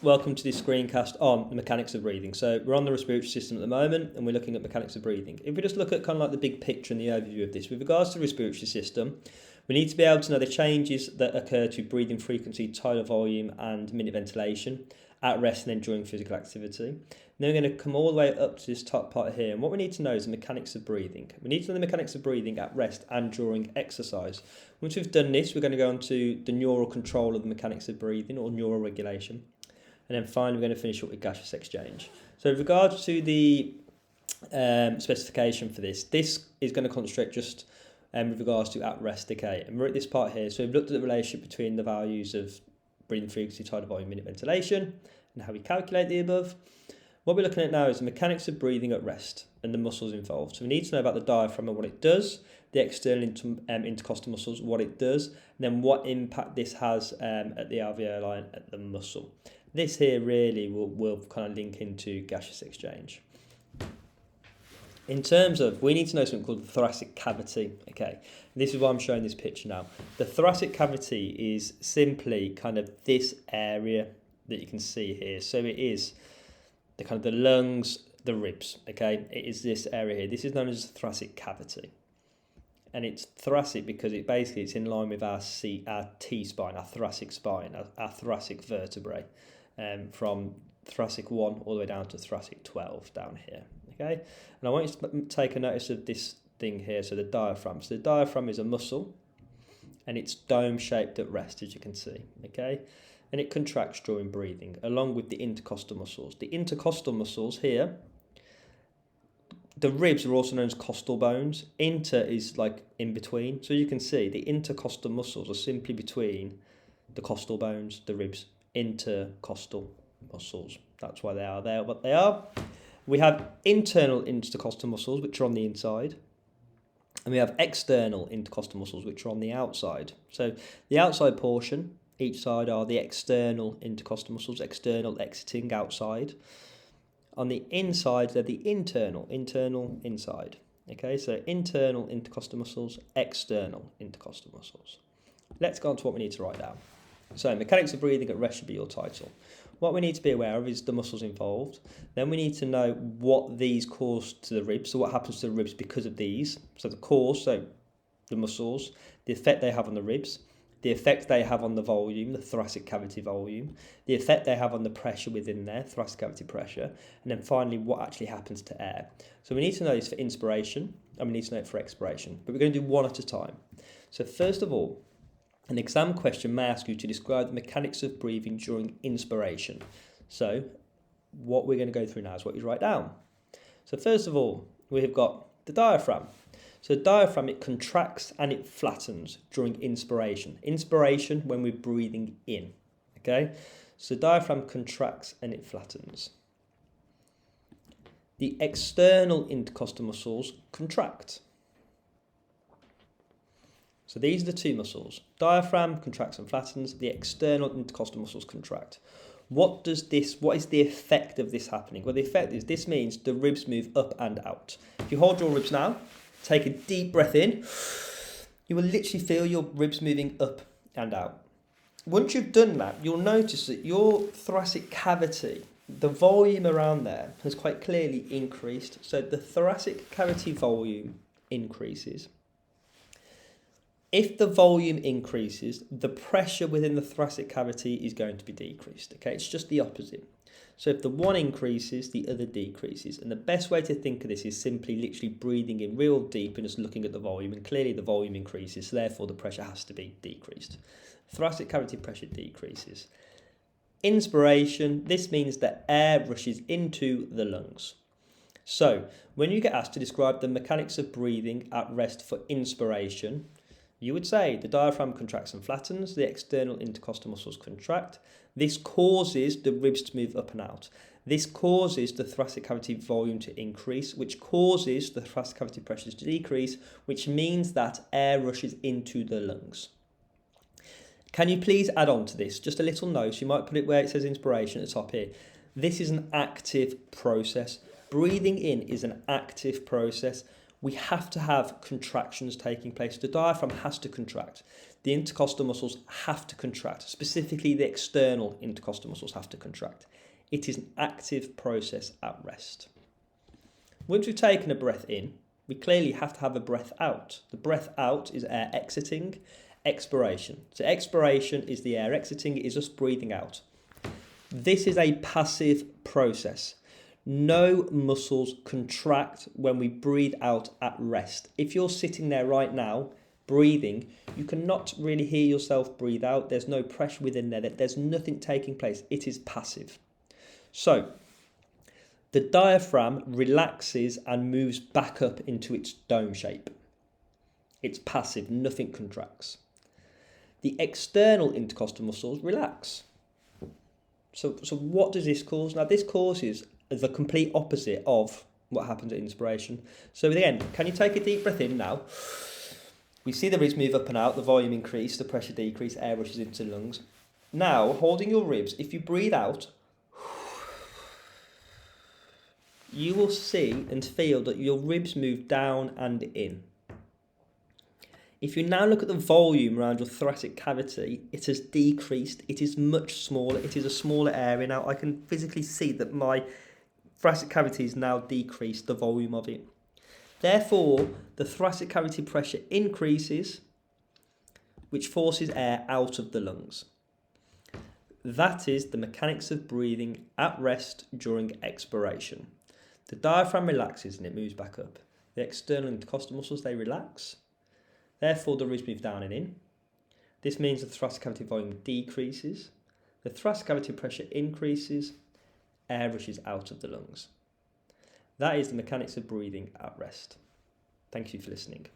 Welcome to this screencast on the mechanics of breathing. So we're on the respiratory system at the moment and we're looking at mechanics of breathing. If we just look at kind of like the big picture and the overview of this, with regards to the respiratory system, we need to be able to know the changes that occur to breathing frequency, tidal volume and minute ventilation at rest and then during physical activity. And then we're going to come all the way up to this top part here, and what we need to know is the mechanics of breathing. We need to know the mechanics of breathing at rest and during exercise. Once we've done this, we're going to go on to the neural control of the mechanics of breathing, or neural regulation. And then finally, we're going to finish up with gaseous exchange. So with regards to the specification for this is going to concentrate just with regards to at rest decay. And we're at this part here. So we've looked at the relationship between the values of breathing frequency, tidal volume, minute ventilation, and how we calculate the above. What we're looking at now is the mechanics of breathing at rest and the muscles involved. So we need to know about the diaphragm and what it does, the external intercostal muscles, what it does, and then what impact this has at the alveoli and at the muscle. This here really will kind of link into gaseous exchange. In terms of, we need to know something called the thoracic cavity. Okay, this is why I'm showing this picture now. The thoracic cavity is simply kind of this area that you can see here. So it is the kind of the lungs, the ribs. Okay, it is this area here. This is known as the thoracic cavity, and it's thoracic because it's in line with our T-spine, our thoracic spine, our thoracic vertebrae, from thoracic 1 all the way down to thoracic 12 down here. Okay, and I want you to take a notice of this thing here. So the diaphragm. So the diaphragm is a muscle, and it's dome-shaped at rest, as you can see. Okay, and it contracts during breathing, along with the intercostal muscles. The intercostal muscles here, the ribs are also known as costal bones. Inter is like in between. So you can see the intercostal muscles are simply between the costal bones, the ribs, intercostal muscles. That's why they are there, what they are. We have internal intercostal muscles, which are on the inside, and we have external intercostal muscles, which are on the outside. So the outside portion, each side, are the external intercostal muscles, external exiting outside. On the inside, they're the internal inside. Okay, so internal intercostal muscles, external intercostal muscles. Let's go on to what we need to write down. So mechanics of breathing at rest should be your title. What we need to be aware of is the muscles involved. Then we need to know what these cause to the ribs. So what happens to the ribs because of these. So the cause, so the muscles, the effect they have on the ribs, the effect they have on the volume, the thoracic cavity volume, the effect they have on the pressure within there, thoracic cavity pressure, and then finally what actually happens to air. So we need to know this for inspiration, and we need to know it for expiration. But we're going to do one at a time. So first of all, an exam question may ask you to describe the mechanics of breathing during inspiration. So what we're going to go through now is what you write down. So first of all, we've got the diaphragm. So the diaphragm, it contracts and it flattens during inspiration. Inspiration when we're breathing in. Okay? So the diaphragm contracts and it flattens. The external intercostal muscles contract. So these are the two muscles. Diaphragm contracts and flattens. The external intercostal muscles contract. What is the effect of this happening? Well, the effect is this means the ribs move up and out. If you hold your ribs now, take a deep breath in, you will literally feel your ribs moving up and out. Once you've done that, you'll notice that your thoracic cavity, the volume around there, has quite clearly increased. So the thoracic cavity volume increases. If the volume increases, the pressure within the thoracic cavity is going to be decreased. Okay, it's just the opposite. So if the one increases, the other decreases. And the best way to think of this is simply literally breathing in real deep and just looking at the volume. And clearly the volume increases, so therefore the pressure has to be decreased. Thoracic cavity pressure decreases. Inspiration, this means that air rushes into the lungs. So when you get asked to describe the mechanics of breathing at rest for inspiration, you would say the diaphragm contracts and flattens, the external intercostal muscles contract. This causes the ribs to move up and out. This causes the thoracic cavity volume to increase, which causes the thoracic cavity pressures to decrease, which means that air rushes into the lungs. Can you please add on to this? Just a little note. You might put it where it says inspiration at the top here. This is an active process. Breathing in is an active process. We have to have contractions taking place. The diaphragm has to contract. the intercostal muscles have to contract. Specifically, the external intercostal muscles have to contract. It is an active process at rest. Once we've taken a breath in, we clearly have to have a breath out. The breath out is air exiting, expiration. So expiration is the air exiting, it is us breathing out. This is a passive process. No muscles contract when we breathe out at rest. If you're sitting there right now, breathing, you cannot really hear yourself breathe out. There's no pressure within there. There's nothing taking place. It is passive. So, the diaphragm relaxes and moves back up into its dome shape. It's passive, nothing contracts. The external intercostal muscles relax. So what does this cause? Now, this causes the complete opposite of what happens at inspiration. So again, can you take a deep breath in now? We see the ribs move up and out, the volume increase, the pressure decrease, air rushes into the lungs. Now, holding your ribs, if you breathe out, you will see and feel that your ribs move down and in. If you now look at the volume around your thoracic cavity, it has decreased. It is much smaller. It is a smaller area. Now, I can physically see that my thoracic cavity is now decreased, the volume of it. Therefore, the thoracic cavity pressure increases, which forces air out of the lungs. That is the mechanics of breathing at rest during expiration. The diaphragm relaxes and it moves back up. The external intercostal muscles, they relax. Therefore, the ribs move down and in. This means the thoracic cavity volume decreases. The thoracic cavity pressure increases. Air rushes out of the lungs. That is the mechanics of breathing at rest. Thank you for listening.